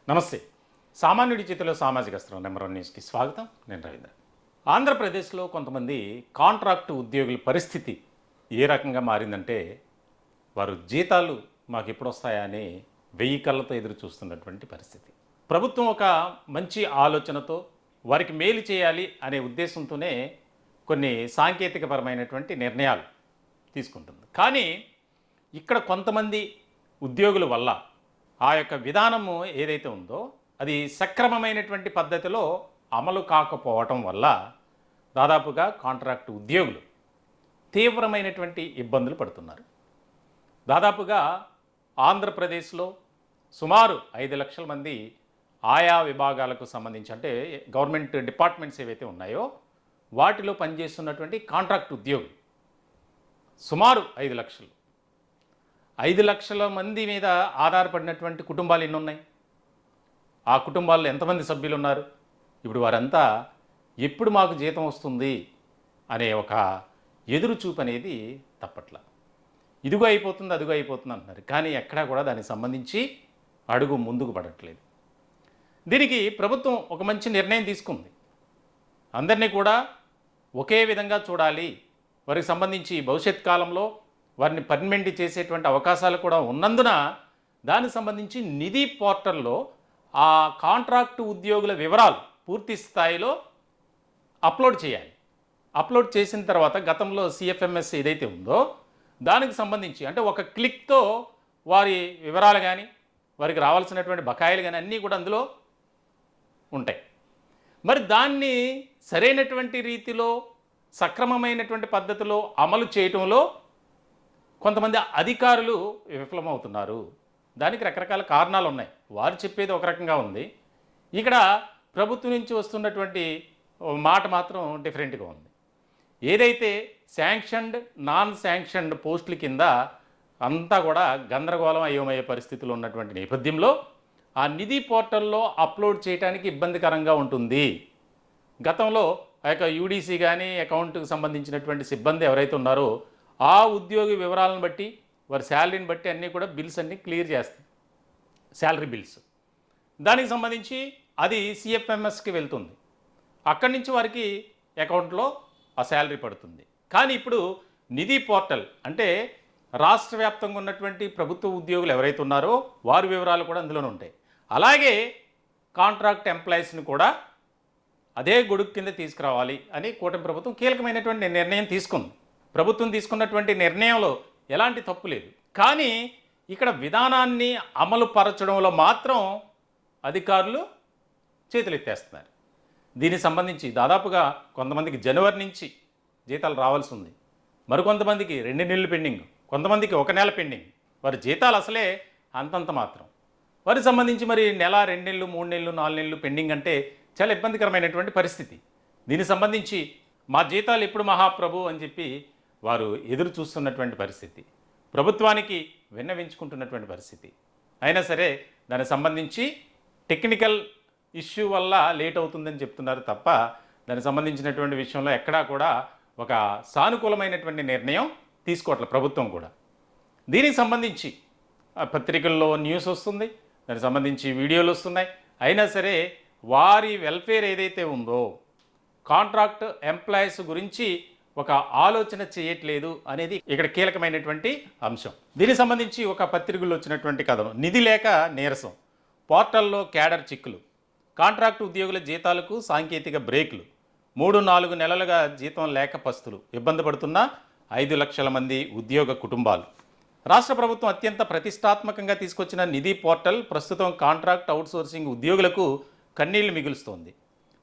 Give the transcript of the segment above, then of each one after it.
నమస్తే. సామాన్యుడి చేతిలో సామాజిక అస్త్రం నెంబర్ 1 న్యూస్కి స్వాగతం. నేను రవీంద్ర. ఆంధ్రప్రదేశ్లో కొంతమంది కాంట్రాక్టు ఉద్యోగుల పరిస్థితి ఏ రకంగా మారిందంటే, వారు జీతాలు మాకు ఎప్పుడు వస్తాయా అని 1000 కళ్ళతో ఎదురు చూస్తున్నటువంటి పరిస్థితి. ప్రభుత్వం ఒక మంచి ఆలోచనతో వారికి మేలు చేయాలి అనే ఉద్దేశంతోనే కొన్ని సాంకేతికపరమైనటువంటి నిర్ణయాలు తీసుకుంటుంది. కానీ ఇక్కడ కొంతమంది ఉద్యోగుల వల్ల ఆ యొక్క విధానము ఏదైతే ఉందో అది సక్రమమైనటువంటి పద్ధతిలో అమలు కాకపోవటం వల్ల దాదాపుగా కాంట్రాక్టు ఉద్యోగులు తీవ్రమైనటువంటి ఇబ్బందులు పడుతున్నారు. దాదాపుగా ఆంధ్రప్రదేశ్లో సుమారు 5 లక్షల మంది ఆయా విభాగాలకు సంబంధించి, అంటే గవర్నమెంట్ డిపార్ట్మెంట్స్ ఏవైతే ఉన్నాయో వాటిలో పనిచేస్తున్నటువంటి కాంట్రాక్ట్ ఉద్యోగులు సుమారు 5 లక్షలు. 5 లక్షల మంది మీద ఆధారపడినటువంటి కుటుంబాలు ఎన్ని ఉన్నాయి? ఆ కుటుంబాల్లో ఎంతమంది సభ్యులు ఉన్నారు? ఇప్పుడు వారంతా ఎప్పుడు మాకు జీతం వస్తుంది అనే ఒక ఎదురు చూపు అనేది తప్పట్ల. ఇదిగో అయిపోతుంది, అదిగో అయిపోతుంది అంటున్నారు, కానీ ఎక్కడా కూడా దానికి సంబంధించి అడుగు ముందుకు పడట్లేదు. దీనికి ప్రభుత్వం ఒక మంచి నిర్ణయం తీసుకుంది. అందరినీ కూడా ఒకే విధంగా చూడాలి, వారికి సంబంధించి భవిష్యత్ కాలంలో వారిని పర్మనెంట్ చేసేటువంటి అవకాశాలు కూడా ఉన్నందున దానికి సంబంధించి నిధి పోర్టల్లో ఆ కాంట్రాక్టు ఉద్యోగుల వివరాలు పూర్తి స్థాయిలో అప్లోడ్ చేయాలి. అప్లోడ్ చేసిన తర్వాత గతంలో సిఎఫ్ఎంఎస్ ఏదైతే ఉందో దానికి సంబంధించి, అంటే ఒక క్లిక్తో వారి వివరాలు కానీ వారికి రావాల్సినటువంటి బకాయిలు కానీ అన్నీ కూడా అందులో ఉంటాయి. మరి దాన్ని సరైనటువంటి రీతిలో సక్రమమైనటువంటి పద్ధతిలో అమలు చేయటంలో కొంతమంది అధికారులు విఫలమవుతున్నారు. దానికి రకరకాల కారణాలు ఉన్నాయి. వారు చెప్పేది ఒక రకంగా ఉంది, ఇక్కడ ప్రభుత్వం నుంచి వస్తున్నటువంటి మాట మాత్రం డిఫరెంట్గా ఉంది. ఏదైతే శాంక్షన్డ్ నాన్ శాంక్షన్డ్ పోస్టుల కింద అంతా కూడా గందరగోళం అయోమయ్యే పరిస్థితులు ఉన్నటువంటి నేపథ్యంలో ఆ నిధి పోర్టల్లో అప్లోడ్ చేయడానికి ఇబ్బందికరంగా ఉంటుంది. గతంలో ఆ యొక్క యూడీసీ కానీ అకౌంట్కి సంబంధించినటువంటి సిబ్బంది ఎవరైతే ఉన్నారో ఆ ఉద్యోగి వివరాలను బట్టి వారి శాలరీని బట్టి అన్నీ కూడా బిల్స్ అన్నీ క్లియర్ చేస్తాయి, శాలరీ బిల్స్. దానికి సంబంధించి అది సిఎఫ్ఎంఎస్కి వెళ్తుంది, అక్కడి నుంచి వారికి అకౌంట్లో ఆ శాలరీ పడుతుంది. కానీ ఇప్పుడు నిధి పోర్టల్ అంటే రాష్ట్ర వ్యాప్తంగా ఉన్నటువంటి ప్రభుత్వ ఉద్యోగులు ఎవరైతే ఉన్నారో వారి వివరాలు కూడా అందులోనే ఉంటాయి. అలాగే కాంట్రాక్ట్ ఎంప్లాయీస్ని కూడా అదే గొడుగు కింద తీసుకురావాలి అని కూటమి ప్రభుత్వం కీలకమైనటువంటి నిర్ణయం తీసుకుంది. ప్రభుత్వం తీసుకున్నటువంటి నిర్ణయంలో ఎలాంటి తప్పు లేదు, కానీ ఇక్కడ విధానాన్ని అమలు పరచడంలో మాత్రం అధికారులు చేతులెత్తేస్తున్నారు. దీనికి సంబంధించి దాదాపుగా కొంతమందికి జనవరి నుంచి జీతాలు రావాల్సి ఉంది, మరికొంతమందికి 2 నెలలు పెండింగ్, కొంతమందికి 1 నెల పెండింగ్. వారి జీతాలు అసలే అంతంత మాత్రం. వారికి సంబంధించి మరి నెల, 2 నెలలు, 3 నెలలు, 4 నెలలు పెండింగ్ అంటే చాలా ఇబ్బందికరమైనటువంటి పరిస్థితి. దీనికి సంబంధించి మా జీతాలు ఎప్పుడు మహాప్రభు అని చెప్పి వారు ఎదురు చూస్తున్నటువంటి పరిస్థితి, ప్రభుత్వానికి విన్నవించుకుంటున్నటువంటి పరిస్థితి. అయినా సరే దానికి సంబంధించి టెక్నికల్ ఇష్యూ వల్ల లేట్ అవుతుందని చెప్తున్నారు తప్ప దానికి సంబంధించినటువంటి విషయంలో ఎక్కడా కూడా ఒక సానుకూలమైనటువంటి నిర్ణయం తీసుకోవట్లేదు ప్రభుత్వం కూడా. దీనికి సంబంధించి పత్రికల్లో న్యూస్ వస్తుంది, దానికి సంబంధించి వీడియోలు వస్తున్నాయి. అయినా సరే వారి వెల్ఫేర్ ఏదైతే ఉందో కాంట్రాక్ట్ ఎంప్లాయీస్ గురించి ఒక ఆలోచన చేయట్లేదు అనేది ఇక్కడ కీలకమైనటువంటి అంశం. దీనికి సంబంధించి ఒక పత్రికల్లో వచ్చినటువంటి కథనం, నిధి లేక నీరసం, పోర్టల్లో క్యాడర్ చిక్కులు, కాంట్రాక్టు ఉద్యోగుల జీతాలకు సాంకేతిక బ్రేకులు, 3-4 నెలలుగా జీతం లేక పస్తులు, ఇబ్బంది పడుతున్న 5 లక్షల మంది ఉద్యోగ కుటుంబాలు. రాష్ట్ర ప్రభుత్వం అత్యంత ప్రతిష్టాత్మకంగా తీసుకొచ్చిన నిధి పోర్టల్ ప్రస్తుతం కాంట్రాక్ట్ అవుట్సోర్సింగ్ ఉద్యోగులకు కన్నీళ్లు మిగులుస్తోంది.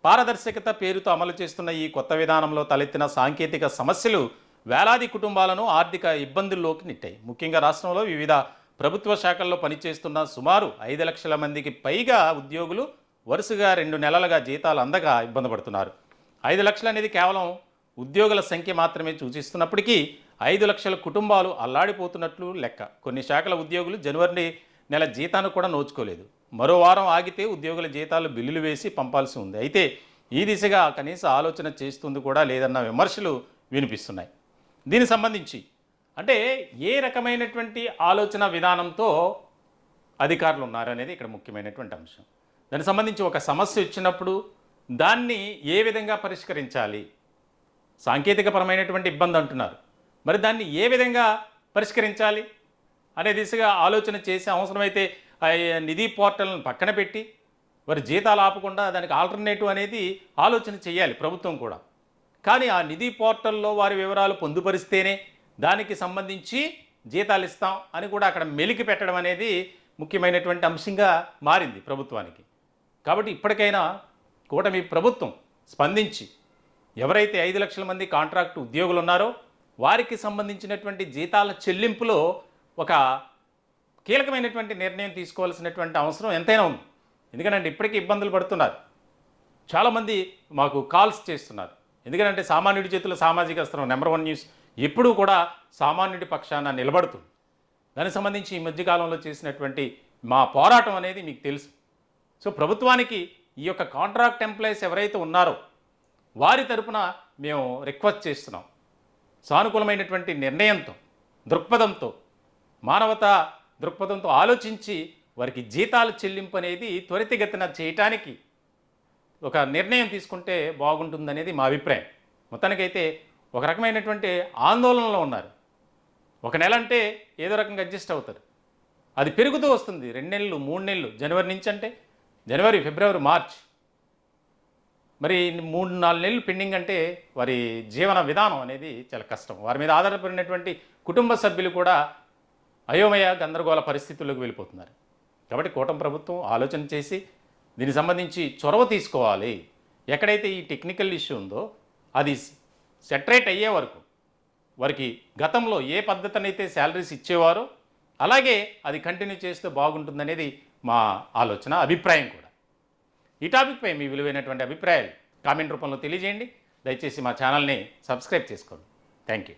పారదర్శకత పేరుతో అమలు చేస్తున్న ఈ కొత్త విధానంలో తలెత్తిన సాంకేతిక సమస్యలు వేలాది కుటుంబాలను ఆర్థిక ఇబ్బందుల్లోకి నెట్టాయి. ముఖ్యంగా రాష్ట్రంలో వివిధ ప్రభుత్వ శాఖల్లో పనిచేస్తున్న సుమారు 5 లక్షల మందికి పైగా ఉద్యోగులు వరుసగా 2 నెలలుగా జీతాలు అందగా ఇబ్బంది పడుతున్నారు. 5 లక్షలు అనేది కేవలం ఉద్యోగుల సంఖ్య మాత్రమే సూచిస్తున్నప్పటికీ 5 లక్షల కుటుంబాలు అల్లాడిపోతున్నట్లు లెక్క. కొన్ని శాఖల ఉద్యోగులు జనవరి నెల జీతాన్ని కూడా నోచుకోలేదు. మరో వారం ఆగితే ఉద్యోగుల జీతాలు బిల్లులు వేసి పంపాల్సి ఉంది. అయితే ఈ దిశగా కనీస ఆలోచన చేస్తుంది కూడా లేదన్న విమర్శలు వినిపిస్తున్నాయి. దీనికి సంబంధించి అంటే ఏ రకమైనటువంటి ఆలోచన విధానంతో అధికారులు ఉన్నారనేది ఇక్కడ ముఖ్యమైనటువంటి అంశం. దానికి సంబంధించి ఒక సమస్య వచ్చినప్పుడు దాన్ని ఏ విధంగా పరిష్కరించాలి, సాంకేతికపరమైనటువంటి ఇబ్బంది అంటున్నారు, మరి దాన్ని ఏ విధంగా పరిష్కరించాలి అనే దిశగా ఆలోచన చేసి అవసరమైతే ఆ నిధి పోర్టల్ని పక్కన పెట్టి వారి జీతాలు ఆపకుండా దానికి ఆల్టర్నేటివ్ అనేది ఆలోచన చేయాలి ప్రభుత్వం కూడా. కానీ ఆ నిధి పోర్టల్లో వారి వివరాలు పొందుపరిస్తేనే దానికి సంబంధించి జీతాలు ఇస్తాం అని కూడా అక్కడ మెలికి పెట్టడం అనేది ముఖ్యమైనటువంటి అంశంగా మారింది ప్రభుత్వానికి. కాబట్టి ఇప్పటికైనా కూటమి ప్రభుత్వం స్పందించి ఎవరైతే 5 లక్షల మంది కాంట్రాక్టు ఉద్యోగులు ఉన్నారో వారికి సంబంధించినటువంటి జీతాల చెల్లింపులో ఒక కీలకమైనటువంటి నిర్ణయం తీసుకోవాల్సినటువంటి అవసరం ఎంతైనా ఉంది. ఎందుకంటే ఇప్పటికీ ఇబ్బందులు పడుతున్నారు. చాలామంది మాకు కాల్స్ చేస్తున్నారు. ఎందుకంటే సామాన్యుడి చేతుల్లో సామాజిక అస్త్రం నెంబర్ 1 న్యూస్ ఎప్పుడూ కూడా సామాన్యుడి పక్షాన నిలబడుతుంది. దానికి సంబంధించి ఈ మధ్యకాలంలో చేసినటువంటి మా పోరాటం అనేది మీకు తెలుసు. సో ప్రభుత్వానికి ఈ యొక్క కాంట్రాక్ట్ ఎంప్లాయీస్ ఎవరైతే ఉన్నారో వారి తరపున మేము రిక్వెస్ట్ చేస్తున్నాం, సానుకూలమైనటువంటి నిర్ణయంతో, దృక్పథంతో, మానవతా దృక్పథంతో ఆలోచించి వారికి జీతాల చెల్లింపు అనేది త్వరితగతిన చేయటానికి ఒక నిర్ణయం తీసుకుంటే బాగుంటుందనేది మా అభిప్రాయం. మొత్తానికైతే ఒక రకమైనటువంటి ఆందోళనలో ఉన్నారు. ఒక నెల అంటే ఏదో రకంగా అడ్జస్ట్ అవుతారు, అది పెరుగుతూ వస్తుంది. 2 నెలలు 3 నెలలు, జనవరి నుంచి అంటే జనవరి, ఫిబ్రవరి, మార్చ్, మరి 3-4 నెలలు పెండింగ్ అంటే వారి జీవన విధానం అనేది చాలా కష్టం. వారి మీద ఆధారపడినటువంటి కుటుంబ సభ్యులు కూడా అయోమయ గందరగోళ పరిస్థితుల్లోకి వెళ్ళిపోతున్నారు. కాబట్టి కూటమి ప్రభుత్వం ఆలోచన చేసి దీనికి సంబంధించి చొరవ తీసుకోవాలి. ఎక్కడైతే ఈ టెక్నికల్ ఇష్యూ ఉందో అది సెటరేట్ అయ్యే వరకు వారికి గతంలో ఏ పద్ధతినైతే శాలరీస్ ఇచ్చేవారో అలాగే అది కంటిన్యూ చేస్తే బాగుంటుందనేది మా ఆలోచన, అభిప్రాయం కూడా. ఈ టాపిక్పై మీ విలువైనటువంటి అభిప్రాయాలు కామెంట్ రూపంలో తెలియజేయండి. దయచేసి మా ఛానల్ని సబ్స్క్రైబ్ చేసుకోండి. Thank you.